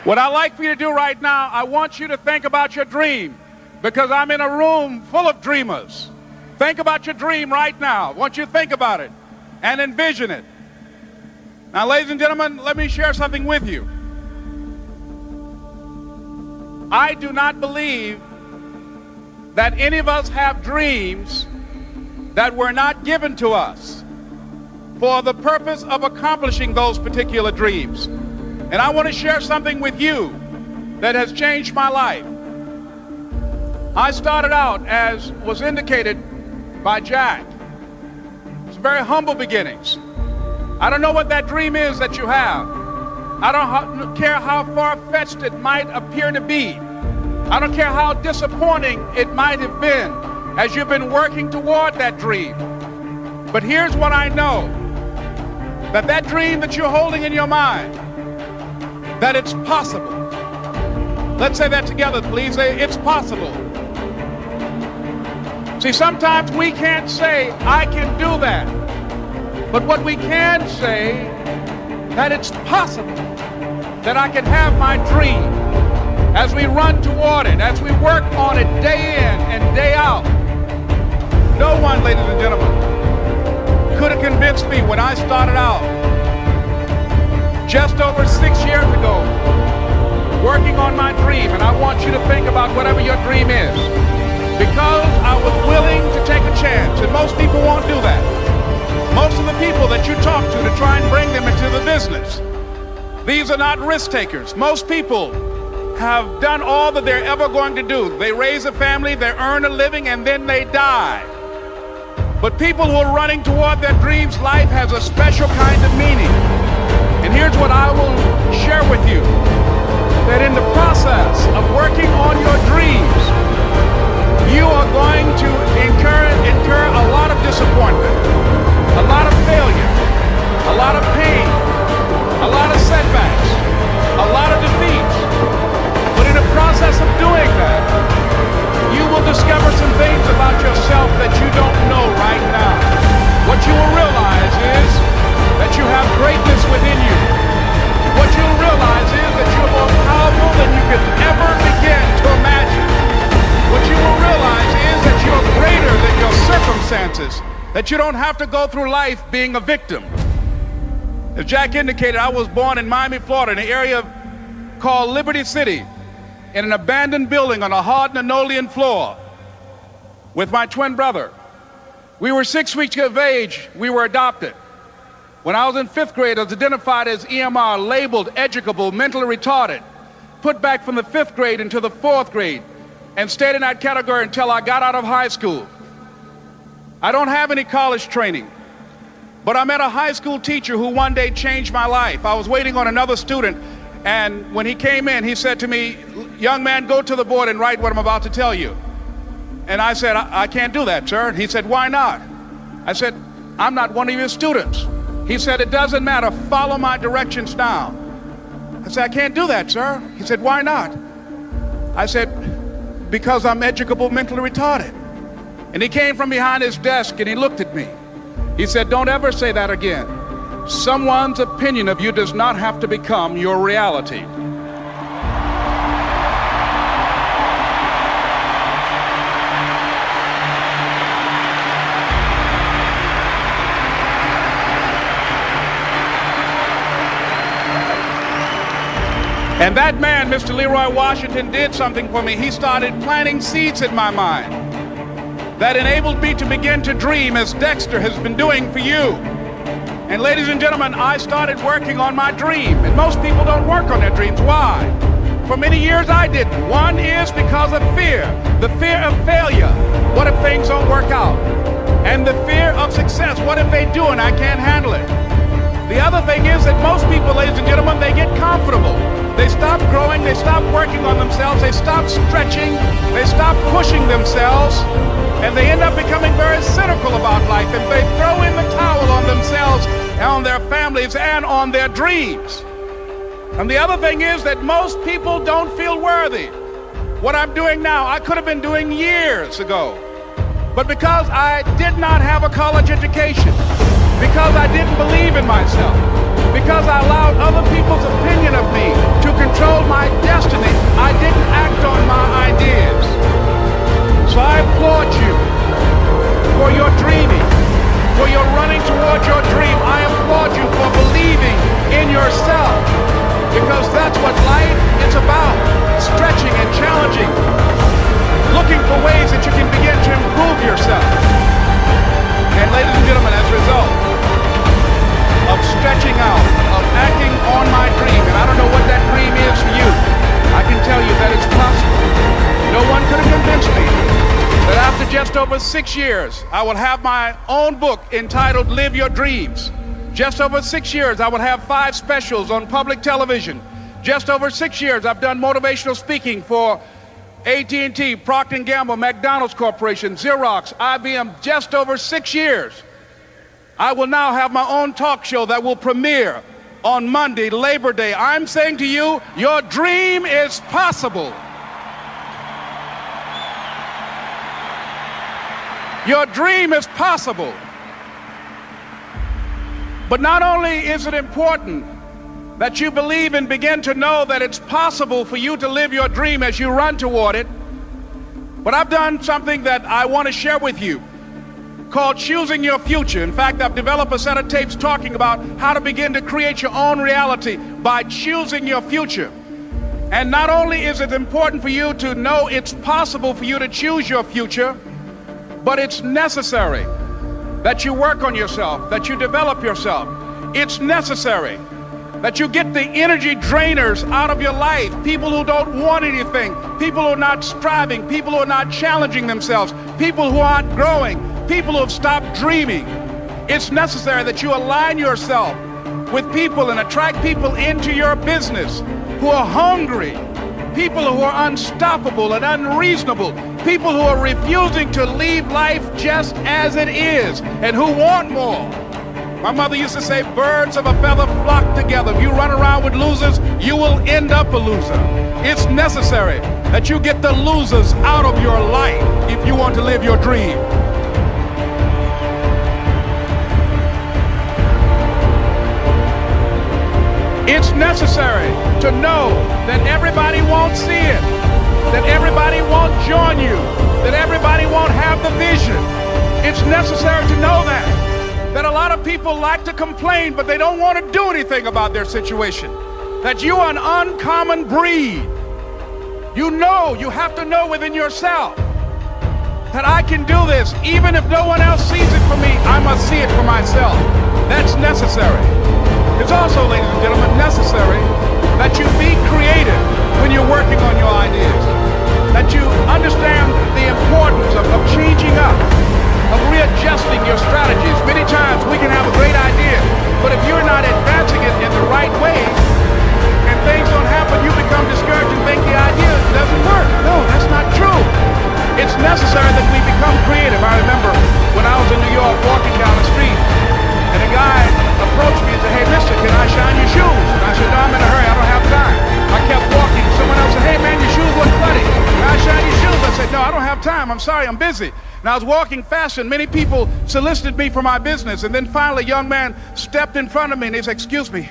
What I'd like for you to do right now, I want you to think about your dream, because I'm in a room full of dreamers. Think about your dream right now. I want you to think about it and envision it. Now, ladies and gentlemen, let me share something with you. I do not believe that any of us have dreams that were not given to us for the purpose of accomplishing those particular dreams. And I want to share something with you that has changed my life. I started out, as was indicated by Jack, it's very humble beginnings. I don't know what that dream is that you have. I don't care how far-fetched it might appear to be. I don't care how disappointing it might have been as you've been working toward that dream. But here's what I know, that dream that you're holding in your mind, that it's possible. Let's say that together, please. Say, it's possible. See, sometimes we can't say, I can do that. But what we can say, that it's possible that I can have my dream as we run toward it, as we work on it day in and day out. No one, ladies and gentlemen, could have convinced me when I started out just over 6 years ago, working on my dream. And I want you to think about whatever your dream is, because I was willing to take a chance, and most people won't do that. Most of the people that you talk to try and bring them into the business, these are not risk takers. Most people have done all that they're ever going to do. They raise a family, they earn a living, and then they die. But people who are running toward their dreams, life has a special kind of meaning. And here's what I will share with you, that in the process of working on your dreams, you are going to incur a lot of disappointment, a lot of failure, a lot of pain, a lot of setbacks, a lot of defeats. But in the process of doing that, you will discover some things about yourself that you don't know right now. What you will realize is that you have greatness within you. What you'll realize is that you're more powerful than you could ever begin to imagine. What you will realize is that you're greater than your circumstances, that you don't have to go through life being a victim. As Jack indicated, I was born in Miami, Florida, in an area called Liberty City, in an abandoned building on a hard linoleum floor with my twin brother. We were 6 weeks of age. We were adopted. When I was in 5th grade, I was identified as EMR, labeled educable, mentally retarded, put back from the 5th grade into the 4th grade, and stayed in that category until I got out of high school. I don't have any college training, but I met a high school teacher who one day changed my life. I was waiting on another student, and when he came in, he said to me, young man, go to the board and write what I'm about to tell you. And I said, I can't do that, sir. He said, why not? I said, I'm not one of your students. He said, it doesn't matter, follow my directions now. I said, I can't do that, sir. He said, why not? I said, because I'm educable, mentally retarded. And he came from behind his desk and he looked at me. He said, don't ever say that again. Someone's opinion of you does not have to become your reality. And that man, Mr. Leroy Washington, did something for me. He started planting seeds in my mind that enabled me to begin to dream, as Dexter has been doing for you. And ladies and gentlemen, I started working on my dream. And most people don't work on their dreams. Why? For many years I didn't. One is because of fear. The fear of failure. What if things don't work out? And the fear of success. What if they do and I can't handle it? The other thing is that most people, ladies and gentlemen, they get comfortable. They stop growing, they stop working on themselves, they stop stretching, they stop pushing themselves, and they end up becoming very cynical about life, and they throw in the towel on themselves, on their families, and on their dreams. And the other thing is that most people don't feel worthy. What I'm doing now, I could have been doing years ago. But because I did not have a college education, because I didn't believe in myself, because I allowed other people's opinion of me to control my because that's what life is about, stretching and challenging, looking for ways that you can begin to improve yourself. And ladies and gentlemen, as a result of stretching out, of acting on my dream, and I don't know what that dream is for you, I can tell you that it's possible. No one could have convinced me that after just over 6 years, I will have my own book entitled Live Your Dreams. Just over 6 years, I will have 5 specials on public television. Just over 6 years, I've done motivational speaking for AT&T, Procter & Gamble, McDonald's Corporation, Xerox, IBM. Just over 6 years. I will now have my own talk show that will premiere on Monday, Labor Day. I'm saying to you, your dream is possible. Your dream is possible. But not only is it important that you believe and begin to know that it's possible for you to live your dream as you run toward it, but I've done something that I want to share with you called Choosing Your Future. In fact, I've developed a set of tapes talking about how to begin to create your own reality by choosing your future. And not only is it important for you to know it's possible for you to choose your future, but it's necessary that you work on yourself, that you develop yourself. It's necessary that you get the energy drainers out of your life, people who don't want anything, people who are not striving, people who are not challenging themselves, people who aren't growing, people who have stopped dreaming. It's necessary that you align yourself with people and attract people into your business who are hungry, people who are unstoppable and unreasonable, people who are refusing to leave life just as it is and who want more. My mother used to say, birds of a feather flock together. If you run around with losers, you will end up a loser. It's necessary that you get the losers out of your life if you want to live your dream. It's necessary to know that everybody won't see it, that everybody won't join you, that everybody won't have the vision. It's necessary to know that a lot of people like to complain, but they don't want to do anything about their situation, that you are an uncommon breed. You know, you have to know within yourself that I can do this. Even if no one else sees it for me, I must see it for myself. That's necessary. It's also, ladies and gentlemen, necessary that you be creative when you're working on your ideas, that you understand the importance of changing up, of readjusting your strategies. Many times we can have a great idea, but if you're not advancing it in the right way and things don't happen, you become discouraged and think the idea doesn't work. No, that's not true. It's necessary that we become creative. I remember when I was in New York walking down the street, and a guy approached me and said, "Hey, mister, can I shine your shoes?" And I said, "No, I'm in a hurry. I don't have time." I kept walking. Someone else said, "Hey, man, your shoes look funny. Can I shine your shoes?" I said, "No, I don't have time. I'm sorry. I'm busy." And I was walking fast, and many people solicited me for my business. And then finally, a young man stepped in front of me, and he said, "Excuse me."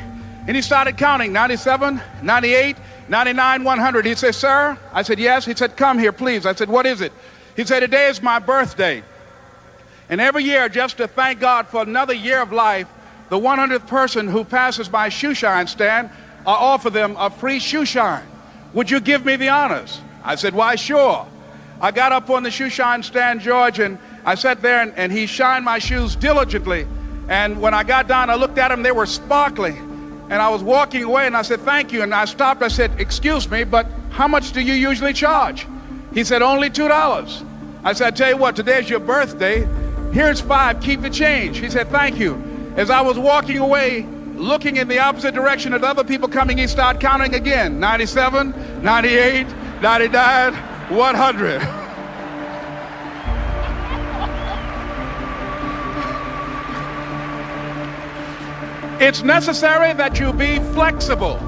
And he started counting, 97, 98, 99, 100. He said, "Sir?" I said, "Yes." He said, "Come here, please." I said, "What is it?" He said, "Today is my birthday. And every year, just to thank God for another year of life, the 100th person who passes my shoe shine stand, I offer them a free shoe shine. Would you give me the honors?" I said, "Why, sure." I got up on the shoe shine stand, George, and I sat there, and he shined my shoes diligently. And when I got down, I looked at them, they were sparkling. And I was walking away, and I said, "Thank you." And I stopped, I said, "Excuse me, but how much do you usually charge?" He said, "Only $2. I said, "I tell you what, today's your birthday. Here's $5, keep the change." He said, "Thank you." As I was walking away, looking in the opposite direction at other people coming, he started counting again. 97, 98, 99, 100. It's necessary that you be flexible,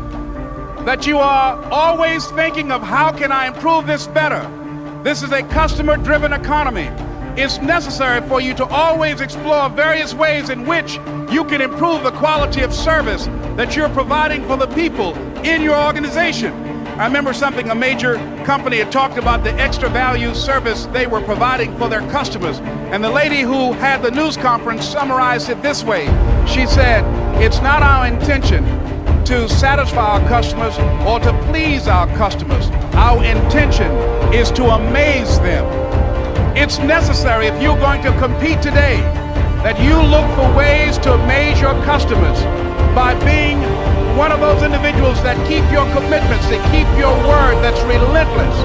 that you are always thinking of how can I improve this better. This is a customer-driven economy. It's necessary for you to always explore various ways in which you can improve the quality of service that you're providing for the people in your organization. I remember something, a major company had talked about the extra value service they were providing for their customers. And the lady who had the news conference summarized it this way. She said, "It's not our intention to satisfy our customers or to please our customers. Our intention is to amaze them. It's necessary, if you're going to compete today, that you look for ways to amaze your customers by being one of those individuals that keep your commitments, that keep your word, that's relentless.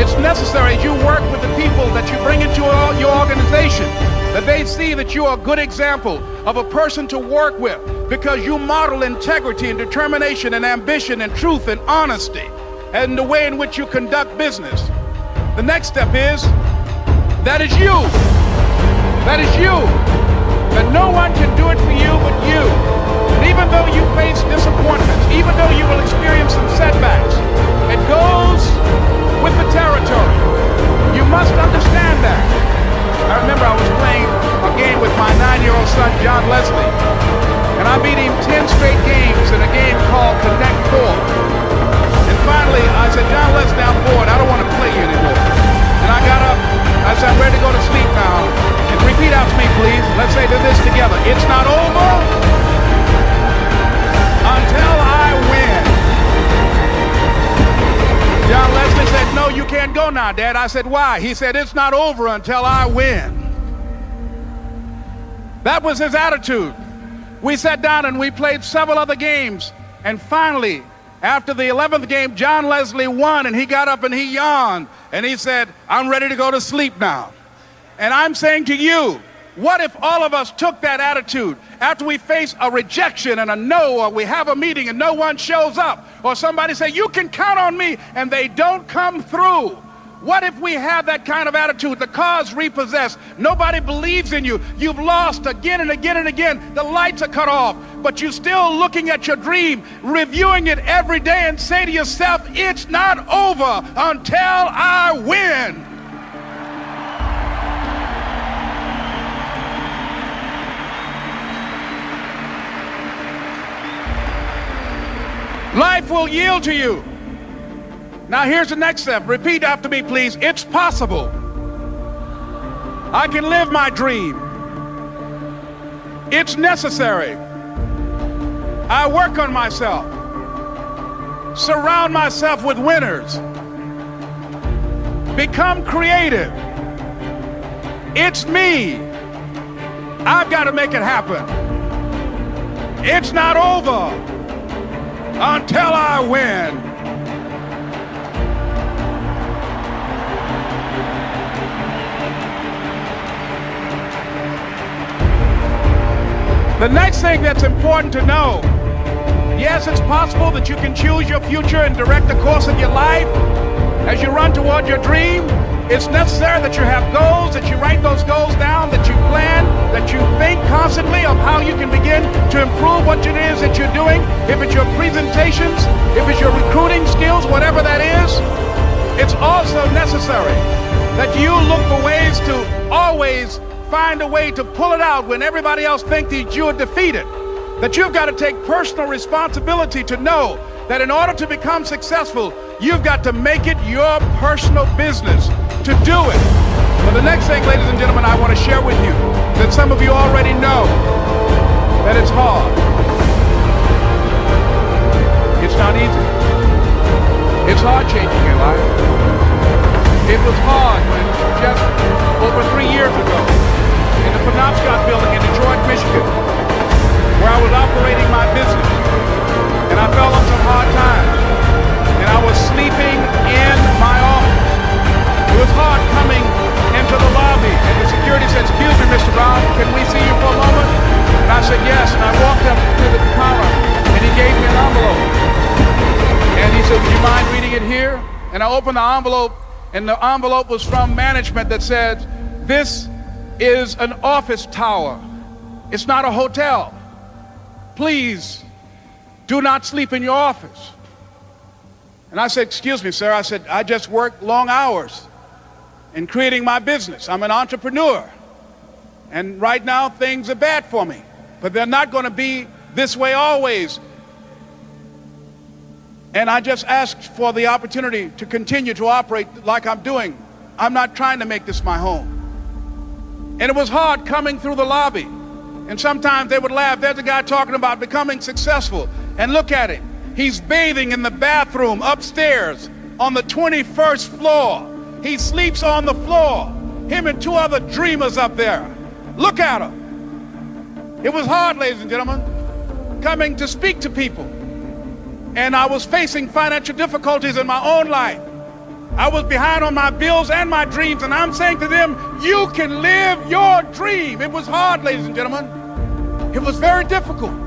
It's necessary as you work with the people that you bring into your organization, that they see that you are a good example of a person to work with, because you model integrity and determination and ambition and truth and honesty and the way in which you conduct business. The next step is, that is you. That is you. That no one can do it for you but you. And even though you face disappointments, even though you will experience some setbacks, it goes with the territory. You must understand that. I remember I was playing a game with my 9-year-old son, John Leslie, and I beat him 10 straight games in a game called Connect 4. And finally, I said, John Leslie, I'm bored. I don't want to play you anymore. And I got up. I said, I'm ready to go to sleep now. And repeat out to me, please. Let's say this together. It's not over until I win. John Leslie said, no, you can't go now, Dad. I said, why? He said, it's not over until I win. That was his attitude. We sat down and we played several other games. And finally, after the 11th game, John Leslie won, and he got up and he yawned. And he said, I'm ready to go to sleep now. And I'm saying to you, what if all of us took that attitude after we face a rejection and a no, or we have a meeting and no one shows up, or somebody say, you can count on me, and they don't come through? What if we have that kind of attitude? The car's repossessed. Nobody believes in you. You've lost again and again and again. The lights are cut off, but you're still looking at your dream, reviewing it every day, and say to yourself, it's not over until I win. Life will yield to you. Now here's the next step. Repeat after me, please. It's possible. I can live my dream. It's necessary. I work on myself. Surround myself with winners. Become creative. It's me. I've got to make it happen. It's not over until I win. The next thing that's important to know, yes, it's possible that you can choose your future and direct the course of your life as you run toward your dream. It's necessary that you have goals, that you write those goals down, that you plan, that you think constantly of how you can begin to improve what it is that you're doing. If it's your presentations, if it's your recruiting skills, whatever that is, it's also necessary that you look for ways to always find a way to pull it out when everybody else thinks that you are defeated. That you've got to take personal responsibility to know that in order to become successful, you've got to make it your personal business to do it. But the next thing, ladies and gentlemen, I want to share with you that some of you already know that it's hard. It's not easy. It's hard changing your life. It was hard when just over 3 years ago, in the Penobscot building in Detroit, Michigan, where I was operating my business, and I fell on some hard times, and I was sleeping in my office. It was hard coming into the lobby, and the security said, excuse me, Mr. Brown, can we see you for a moment? And I said, yes, and I walked up to the counter, and he gave me an envelope. And he said, would you mind reading it here? And I opened the envelope, and the envelope was from management that said, this is an office tower. It's not a hotel. Please do not sleep in your office. And I said, excuse me, sir. I said, I just work long hours in creating my business. I'm an entrepreneur. And right now things are bad for me, but they're not going to be this way always. And I just asked for the opportunity to continue to operate like I'm doing. I'm not trying to make this my home. And it was hard coming through the lobby. And sometimes they would laugh. There's a guy talking about becoming successful. And look at him. He's bathing in the bathroom upstairs on the 21st floor. He sleeps on the floor. Him and two other dreamers up there. Look at him. It was hard, ladies and gentlemen, coming to speak to people. And I was facing financial difficulties in my own life. I was behind on my bills and my dreams, and I'm saying to them, you can live your dream. It was hard, ladies and gentlemen. It was very difficult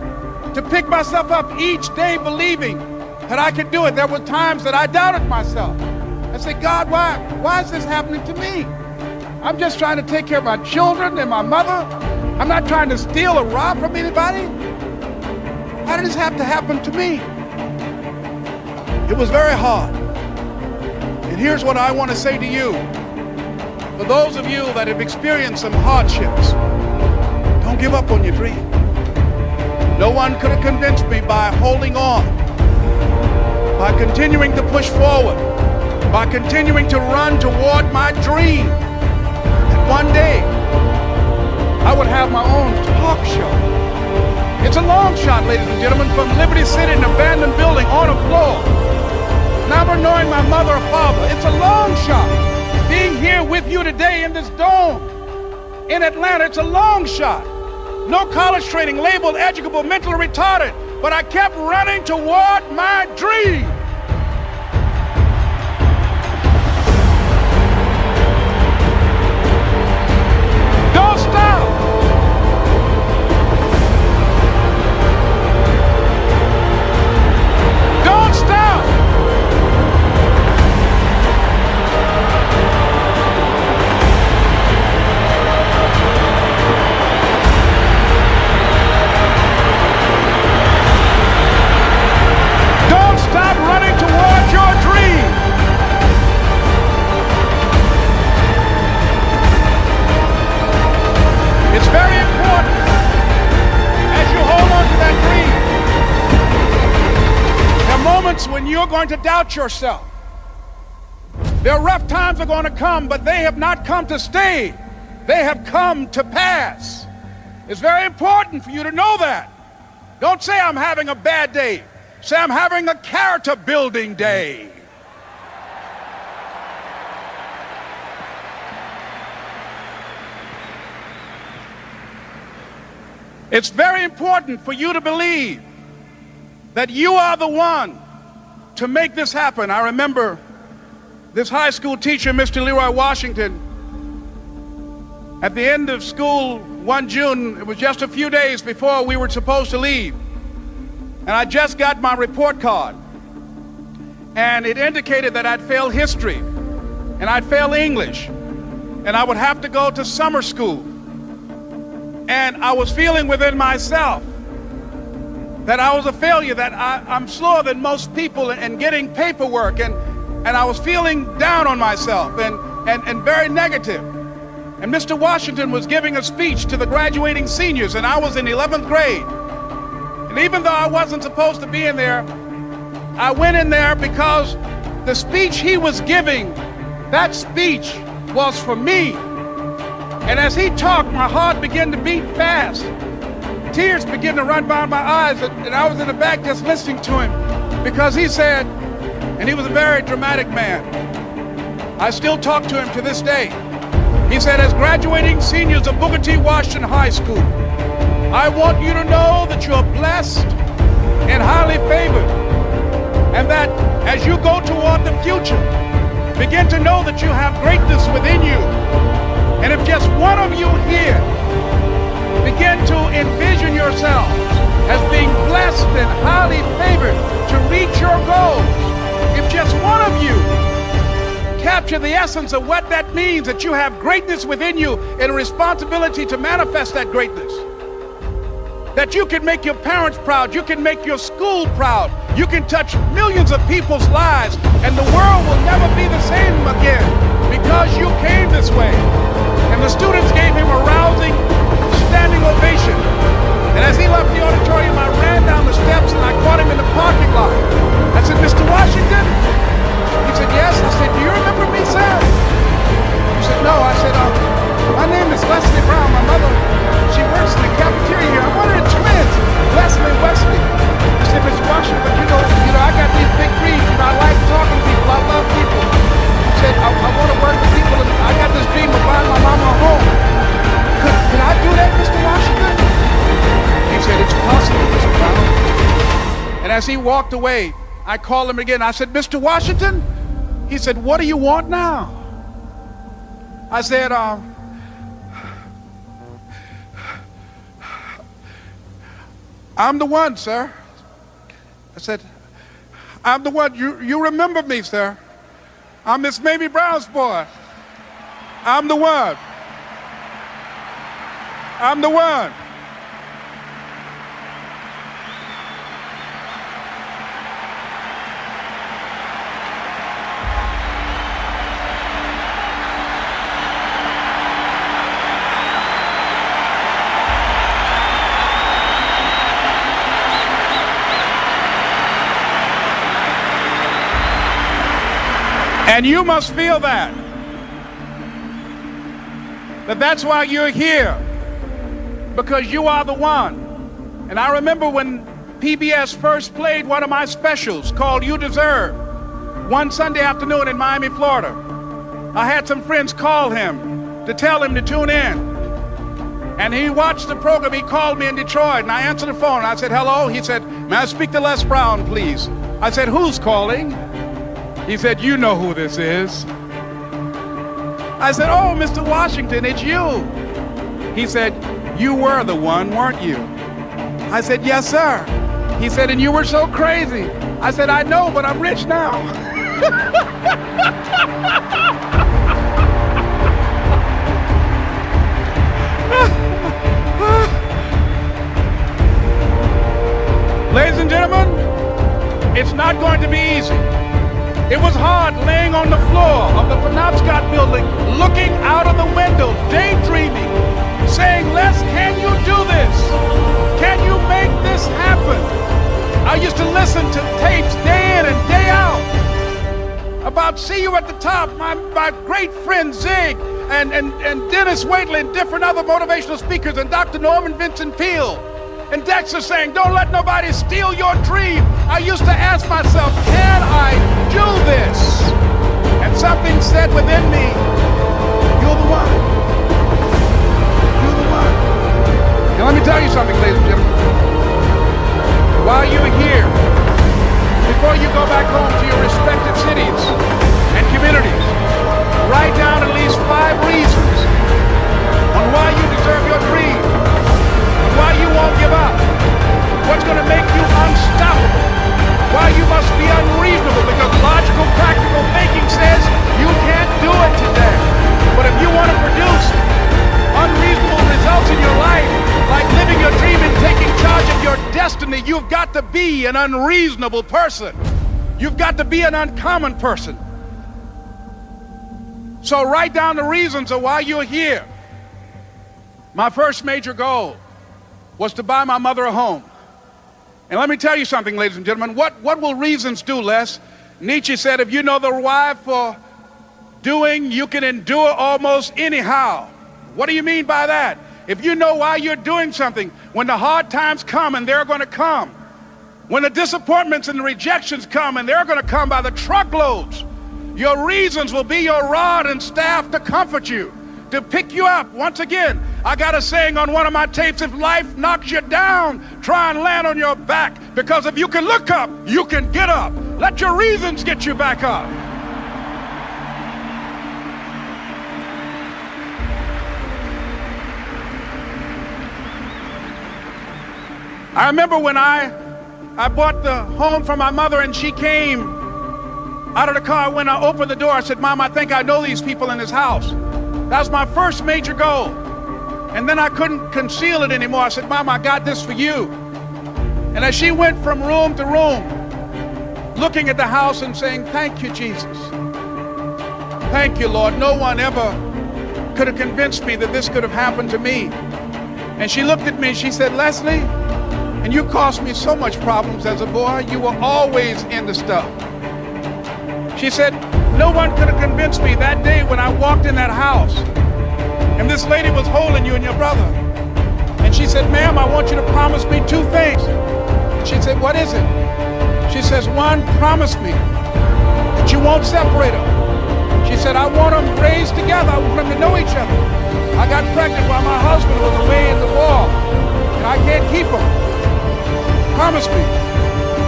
to pick myself up each day believing that I could do it. There were times that I doubted myself. I said, God, why is this happening to me? I'm just trying to take care of my children and my mother. I'm not trying to steal or rob from anybody. Why did this have to happen to me? It was very hard. And here's what I want to say to you. For those of you that have experienced some hardships, don't give up on your dream. No one could have convinced me by holding on, by continuing to push forward, by continuing to run toward my dream. And one day, I would have my own talk show. It's a long shot, ladies and gentlemen, from Liberty City, an abandoned building on a floor. Never knowing my mother or father. It's a long shot. Being here with you today in this dome in Atlanta, it's a long shot. No college training, labeled educable, mentally retarded, but I kept running toward my dream. Don't stop. Don't stop. Don't stop running towards your dream. It's very important as you hold on to that dream. There are moments when you're going to doubt yourself. There are rough times are going to come, but they have not come to stay. They have come to pass. It's very important for you to know that. Don't say I'm having a bad day. Say I'm having a character building day. It's very important for you to believe that you are the one to make this happen. I remember this high school teacher, Mr. Leroy Washington, at the end of school one June, it was just a few days before we were supposed to leave, and I just got my report card, and it indicated that I'd failed history, and I'd failed English, and I would have to go to summer school. And I was feeling within myself that I was a failure, that I'm slower than most people in getting paperwork, and I was feeling down on myself and very negative. And Mr. Washington was giving a speech to the graduating seniors, and I was in 11th grade. And even though I wasn't supposed to be in there, I went in there because the speech he was giving, that speech was for me. And as he talked, my heart began to beat fast. Tears began to run down my eyes, and I was in the back just listening to him because he said, and he was a very dramatic man. I still talk to him to this day. He said, as graduating seniors of Booker T. Washington High School, I want you to know that you're blessed and highly favored, and that as you go toward the future, begin to know that you have greatness within you. And if just one of you here begin to envision yourselves as being blessed and highly favored to reach your goals, if just one of you capture the essence of what that means, that you have greatness within you and a responsibility to manifest that greatness, that you can make your parents proud, you can make your school proud, you can touch millions of people's lives, and the world will never be the same again because you came this way. And the students gave him a rousing standing ovation. And as he left the auditorium, I ran down the steps and I caught him in the parking lot. I said, Mr. Washington? He said, yes. I said, do you remember me, sir? He said, no. I said, my name is Leslie Brown. My mother, she works in the cafeteria here. I'm one of the twins, Leslie and Wesley. I said, Mr. Washington, but you know, as he walked away, I called him again. I said, Mr. Washington? He said, what do you want now? I said, I'm the one, sir. I said, I'm the one. You remember me, sir. I'm Miss Mamie Brown's boy. I'm the one. I'm the one. And you must feel that's why you're here, because you are the one. And I remember when PBS first played one of my specials called You Deserve, one Sunday afternoon in Miami, Florida. I had some friends call him to tell him to tune in. And he watched the program. He called me in Detroit, and I answered the phone. I said, hello. He said, may I speak to Les Brown, please? I said, who's calling? He said, you know who this is. I said, oh, Mr. Washington, it's you. He said, you were the one, weren't you? I said, yes, sir. He said, and you were so crazy. I said, I know, but I'm rich now. Ladies and gentlemen, it's not going to be easy. It was hard laying on the floor of the Penobscot building, looking out of the window, daydreaming, saying, Les, can you do this? Can you make this happen? I used to listen to tapes day in and day out about See You at the Top, my great friend Zig and Dennis Waitley and different other motivational speakers and Dr. Norman Vincent Peale. And Dexter saying, don't let nobody steal your dream. I used to ask myself, can I do this? And something said within me, you're the one. You're the one. And let me tell you something, ladies and gentlemen. While you're here, before you go back home to your respective cities and communities, write down at least 5 reasons on why you deserve your dream. Why you won't give up, what's going to make you unstoppable, why you must be unreasonable, because logical, practical thinking says you can't do it today. But if you want to produce unreasonable results in your life, like living your dream and taking charge of your destiny, you've got to be an unreasonable person. You've got to be an uncommon person. So write down the reasons of why you're here. My first major goal was to buy my mother a home. And let me tell you something, ladies and gentlemen. What will reasons do, Les? Nietzsche said, if you know the why for doing, you can endure almost anyhow. What do you mean by that? If you know why you're doing something, when the hard times come, and they're going to come, when the disappointments and the rejections come, and they're going to come by the truckloads, your reasons will be your rod and staff to comfort you, to pick you up. Once again, I got a saying on one of my tapes, if life knocks you down, try and land on your back, because if you can look up, you can get up. Let your reasons get you back up. I remember when I bought the home for my mother, and she came out of the car. When I opened the door, I said, Mom, I think I know these people in this house. That was my first major goal. And then I couldn't conceal it anymore. I said, Mom, I got this for you. And as she went from room to room, looking at the house and saying, thank you, Jesus. Thank you, Lord. No one ever could have convinced me that this could have happened to me. And she looked at me and she said, Leslie, and you caused me so much problems as a boy. You were always into stuff. She said, no one could have convinced me that day when I walked in that house and this lady was holding you and your brother. And she said, ma'am, I want you to promise me 2 things. She said, what is it? She says, 1, promise me that you won't separate them. She said, I want them raised together. I want them to know each other. I got pregnant while my husband was away in the war, and I can't keep them. Promise me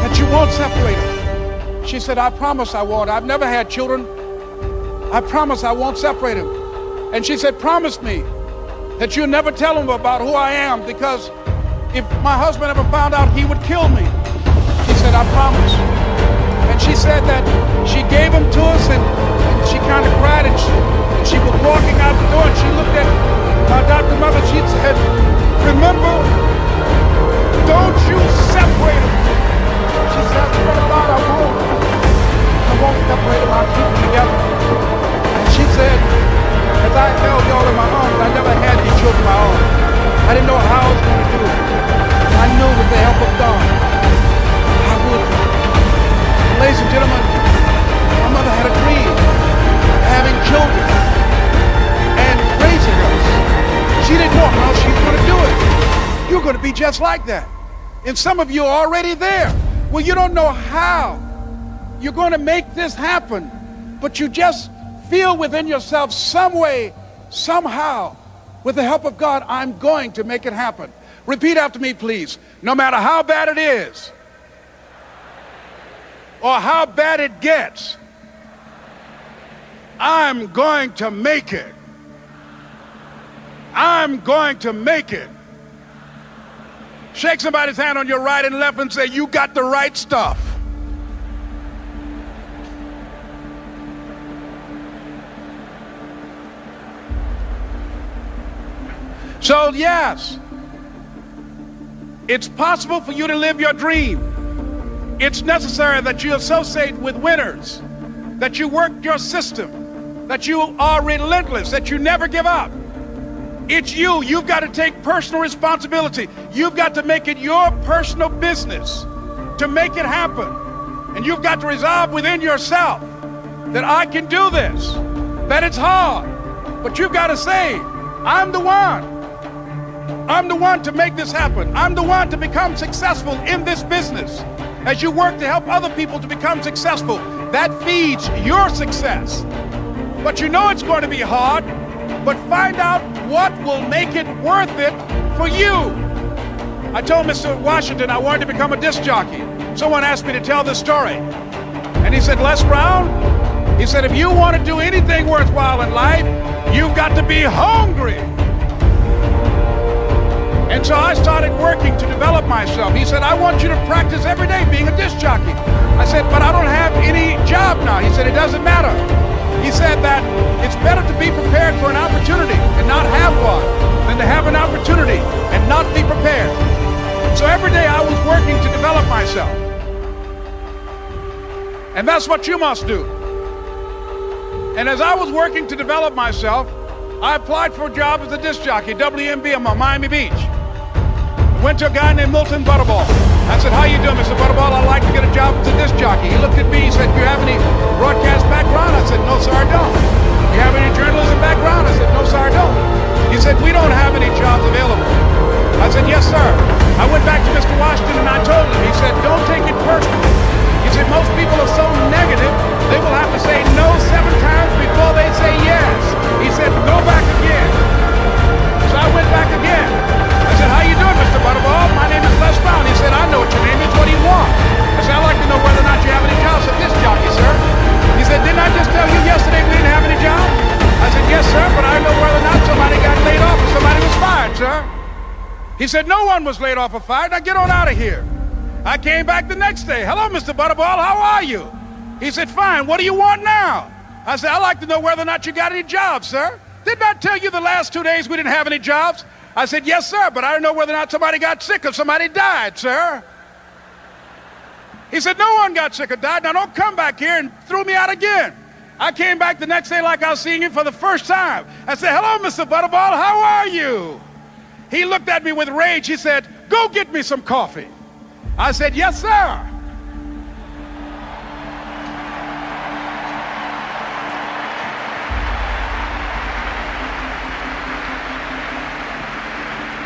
that that you won't separate them. She said, I promise I won't. I've never had children. I promise I won't separate them. And she said, promise me that you'll never tell them about who I am, because if my husband ever found out, he would kill me. She said, I promise. And she said that she gave them to us, and she kind of cried, and she was walking out the door, and she looked at my adopted mother. She said, remember, don't you separate them. She said, Brother God, I won't separate them. I'll keep them together. And she said, as I held y'all in my arms, I never had these children of my own. I didn't know how I was going to do it. I knew with the help of God, I would. Ladies and gentlemen, my mother had a dream of having children and raising us. She didn't know how she was going to do it. You're going to be just like that. And some of you are already there. Well, you don't know how you're going to make this happen, but you just feel within yourself some way, somehow, with the help of God, I'm going to make it happen. Repeat after me, please. No matter how bad it is, or how bad it gets, I'm going to make it. I'm going to make it. Shake somebody's hand on your right and left and say, you got the right stuff. So yes, it's possible for you to live your dream. It's necessary that you associate with winners, that you work your system, that you are relentless, that you never give up. It's you. You've got to take personal responsibility. You've got to make it your personal business to make it happen. And you've got to resolve within yourself that I can do this, that it's hard, but you've got to say, I'm the one. I'm the one to make this happen. I'm the one to become successful in this business. As you work to help other people to become successful, that feeds your success. But you know it's going to be hard, but find out what will make it worth it for you. I told Mr. Washington I wanted to become a disc jockey. Someone asked me to tell this story. And he said, Les Brown, he said, if you want to do anything worthwhile in life, you've got to be hungry. And so I started working to develop myself. He said, I want you to practice every day being a disc jockey. I said, but I don't have any job now. He said, it doesn't matter. He said that it's better to be prepared for an opportunity and not have one than to have an opportunity and not be prepared. So every day I was working to develop myself. And that's what you must do. And as I was working to develop myself, I applied for a job as a disc jockey, WMB on Miami Beach. Went to a guy named Milton Butterball. I said, how you doing, Mr. Butterball? I'd like to get a job as a disc jockey. He looked at me, he said, do you have any broadcast background? I said, no, sir, I don't. Do you have any journalism background? I said, no, sir, I don't. He said, we don't have any jobs available. I said, yes, sir. I went back to Mr. Washington and I told him, he said, don't take it personally. He said, most people are so negative, they will have to say no 7 times before they say yes. He said, go back again. So I went back again. I said, how you doing, Mr. Butterball? My name is Les Brown. He said, I know what your name is. What do you want? I said, I'd like to know whether or not you have any jobs at disc jockey, sir. He said, didn't I just tell you yesterday we didn't have any jobs? I said, yes, sir, but I know whether or not somebody got laid off or somebody was fired, sir. He said, no one was laid off or fired. Now get on out of here. I came back the next day. Hello, Mr. Butterball, how are you? He said, fine, what do you want now? I said, I'd like to know whether or not you got any jobs, sir. Didn't I tell you the last 2 days we didn't have any jobs? I said, yes, sir, but I don't know whether or not somebody got sick or somebody died, sir. He said, no one got sick or died. Now don't come back here and throw me out again. I came back the next day like I was seeing you for the first time. I said, hello, Mr. Butterball, how are you? He looked at me with rage. He said, go get me some coffee. I said, yes, sir.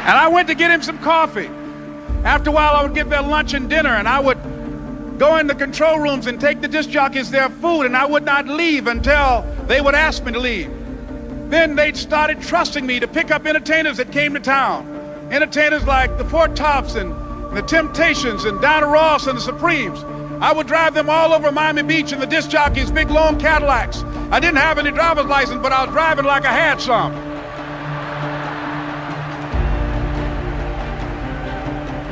And I went to get him some coffee. After a while, I would get their lunch and dinner, and I would go in the control rooms and take the disc jockeys their food, and I would not leave until they would ask me to leave. Then they started trusting me to pick up entertainers that came to town. Entertainers like the Four Tops and and the Temptations and Diana Ross and the Supremes. I would drive them all over Miami Beach in the disc jockeys, big long Cadillacs. I didn't have any driver's license, but I was driving like I had some.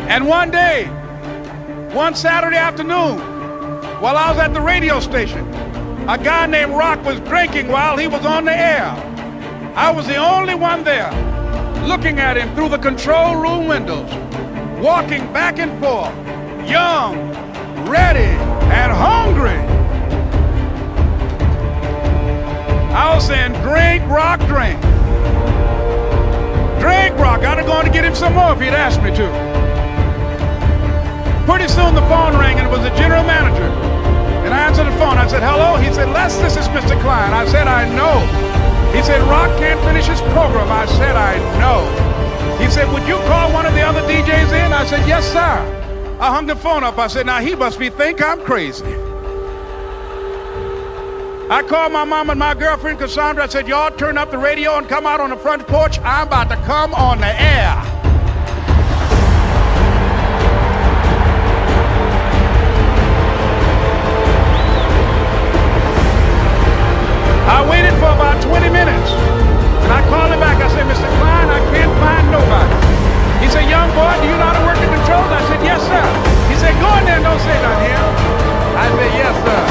And one day, one Saturday afternoon, while I was at the radio station, a guy named Rock was drinking while he was on the air. I was the only one there, looking at him through the control room windows, walking back and forth, young, ready, and hungry. I was saying, drink, Rock, drink. Drink, Rock. I'd have gone to get him some more if he'd asked me to. Pretty soon the phone rang and it was the general manager. And I answered the phone. I said, hello? He said, Les, this is Mr. Klein. I said, I know. He said, Rock can't finish his program. I said, I know. He said, would you call one of the other DJs in? I said, yes, sir. I hung the phone up. I said, now he must think I'm crazy. I called my mom and my girlfriend, Cassandra. I said, y'all turn up the radio and come out on the front porch. I'm about to come on the air. I waited for about 20 minutes, and I called him back. I said, Mr. Klein, I can't find nobody. He said, young boy, do you know how to work the controls? I said, yes, sir. He said, go in there and don't say nothing here. I said, yes, sir.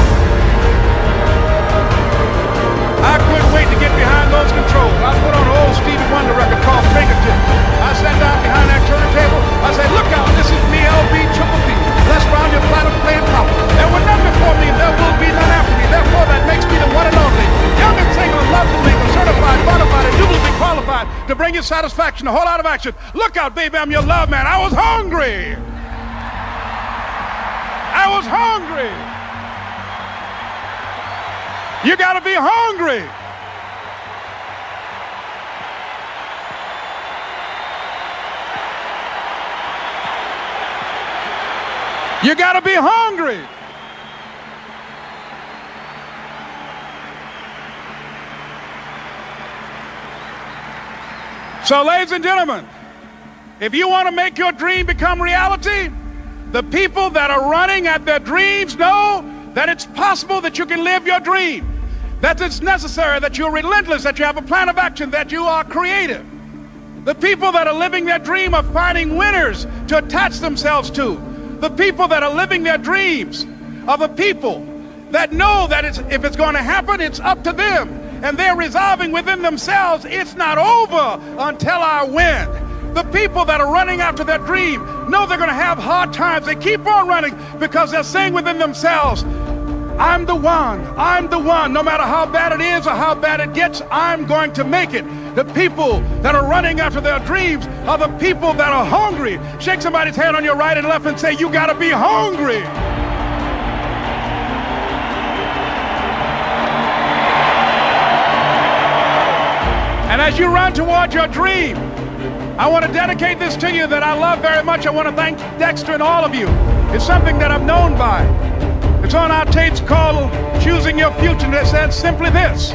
I couldn't wait to get behind those controls. I put on an old Stevie Wonder record called Fingertip. I sat down behind that turntable. I said, look out, this is me, LB Triple P. Les Brown, your platinum playing pop. There were none before me, and there will be none after me. Therefore, that makes me the one and only. Young and single, love to make certified, bonafide, and duly qualified to bring you satisfaction, a whole lot of action. Look out, baby, I'm your love man. I was hungry. I was hungry. You got to be hungry. You got to be hungry. So, ladies and gentlemen, if you want to make your dream become reality, the people that are running at their dreams know that it's possible that you can live your dream, that it's necessary, that you're relentless, that you have a plan of action, that you are creative. The people that are living their dream are finding winners to attach themselves to. The people that are living their dreams are the people that know that if it's going to happen, it's up to them. And they're resolving within themselves, it's not over until I win. The people that are running after their dream know they're going to have hard times. They keep on running because they're saying within themselves, I'm the one, no matter how bad it is or how bad it gets, I'm going to make it. The people that are running after their dreams are the people that are hungry. Shake somebody's hand on your right and left and say, you got to be hungry. And as you run toward your dream, I want to dedicate this to you that I love very much. I want to thank Dexter and all of you. It's something that I'm known by. It's on our tapes called Choosing Your Future. And it says simply this,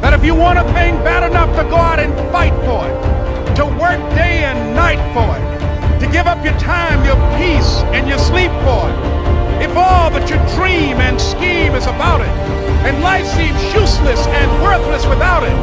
that if you want a thing bad enough to go out and fight for it, to work day and night for it, to give up your time, your peace, and your sleep for it, if all that you dream and scheme is about it, and life seems useless and worthless without it,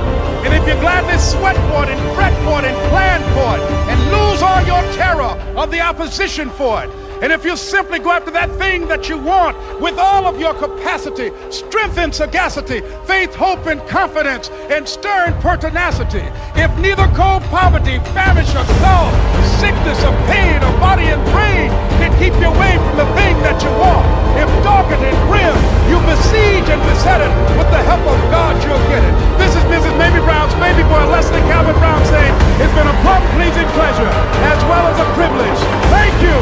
and if you gladly sweat for it and fret for it and plan for it, and lose all your terror of the opposition for it, and if you simply go after that thing that you want with all of your capacity, strength and sagacity, faith, hope and confidence, and stern pertinacity, if neither cold poverty, famish or thought, sickness or pain or body and brain can keep you away from the thing that you want, if darkened and grim, you besiege and beset it, with the help of God you'll get it. This is Mrs. Mamie Brown's baby boy, Leslie Calvin Brown, saying, it's been a plum-pleasing pleasure as well as a privilege. Thank you.